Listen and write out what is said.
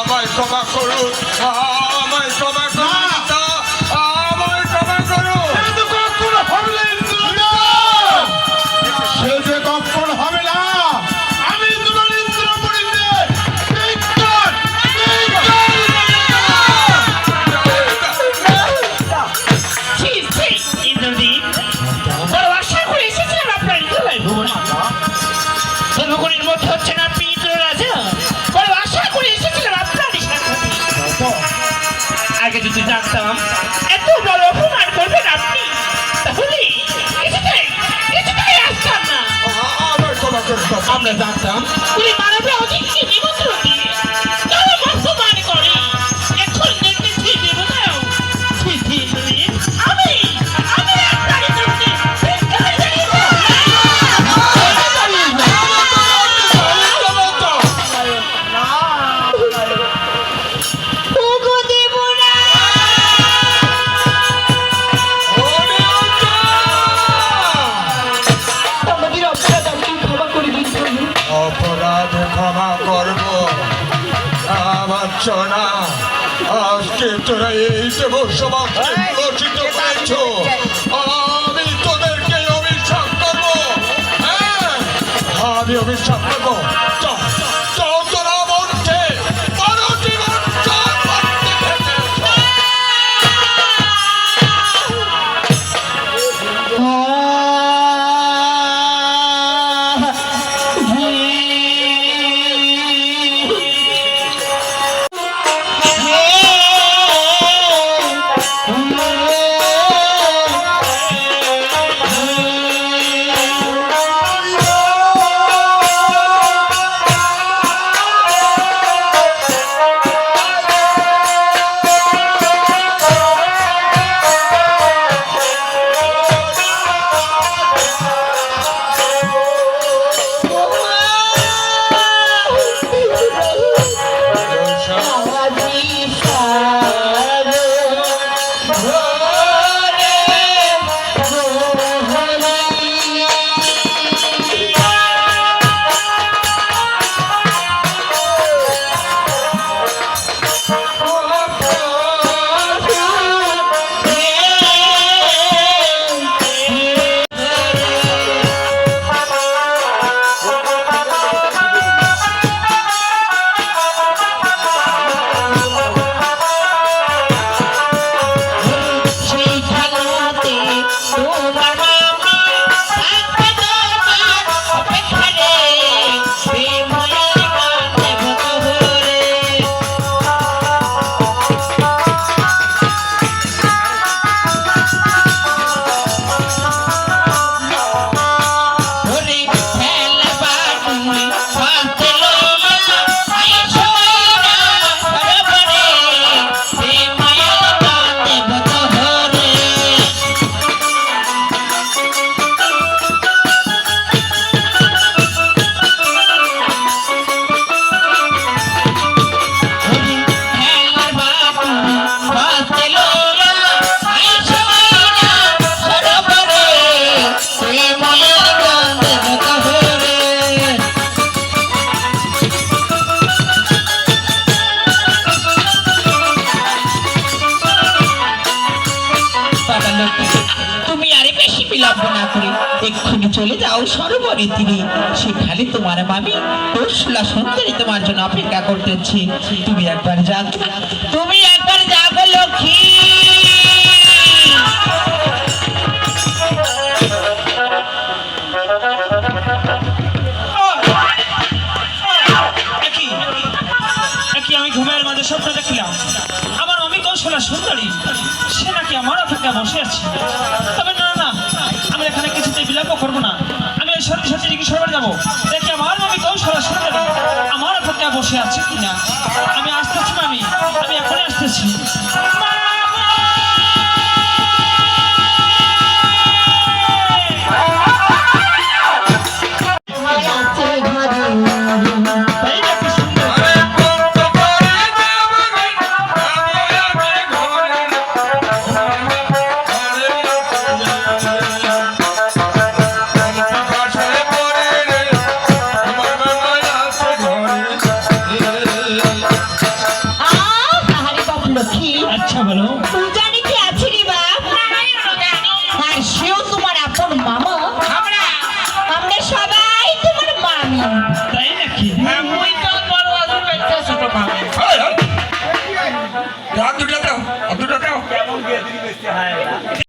আমায় ক্ষমা করুন, আমায় ক্ষমা করুন, আমায় ক্ষমা করুন। সে যে কখন হবে না, আমি তোমার ইন্দ্রপুরীতে ইন্দ্রদীপ, বড় আশা করে এসেছিলাম আপনার হৃদয় ভুবন। ধর্মগুলির মধ্যে হচ্ছে না আপনি ইন্দ্র রাজা, বড় আশা করে এসেছিলাম আপনার সাক্ষাৎ। আগে যদি জানতাম এত বড় অপমান করবেন আপনি, তাহলে কিছুটাই আসতাম না। আমায় ক্ষমা করুন। আমরা জানতাম উনি মানবে অধিককে নিমন্ত্রণ দিয়ে তারা অপমান করে। এখন দেখতেছি দেবতাও আমি আপনার বিরুদ্ধে ভিক্ষা চাইব। ওগো দেবরাজ, আমাদের অপরাধ আপনি ক্ষমা করে দিন প্রভু। অপরাধ ক্ষমা করব আমার চনা। আজকে তোরা এই দেব সমাজকে বিমোচিত করেছ, আমি তোদেরকে অভিশাপ করবো। হ্যাঁ, আমি অভিশাপ করবো। চল তোরা মরতে পারো, জীবন চল মরতে থেকে। তুমি আরে বেশি বিলম্ব না করে এক্ষুনি চলে যাও সরোবরের তীরে। সেখানে তোমার মামি দোষলা সুন্দরী তোমার জন্য অপেক্ষা করতেছি। তুমি একবার যাও, তুমি একবার যাবো লক্ষ্মী। আমি ঘুমের মাঝে স্বপ্ন দেখলাম আমার মামি কৌশলা সুন্দরী সে নাকি আমার অপেক্ষা বসে আছে। তবে না না, আমি এখানে কিছুতেই বিলম্ব করবো না। আমি সত্যি সত্যি কি সরবার যাবো, দেখি আমার মামি কৌশলা সুন্দরী আমার অপেক্ষা বসে আছে কিনা। আমি আসতেছি মামি, আমি এখনই আসতেছি। আমার আচ্ছা বলো। জানিতে আছে রে বাপ, আর সেও তোমার আপন মামা।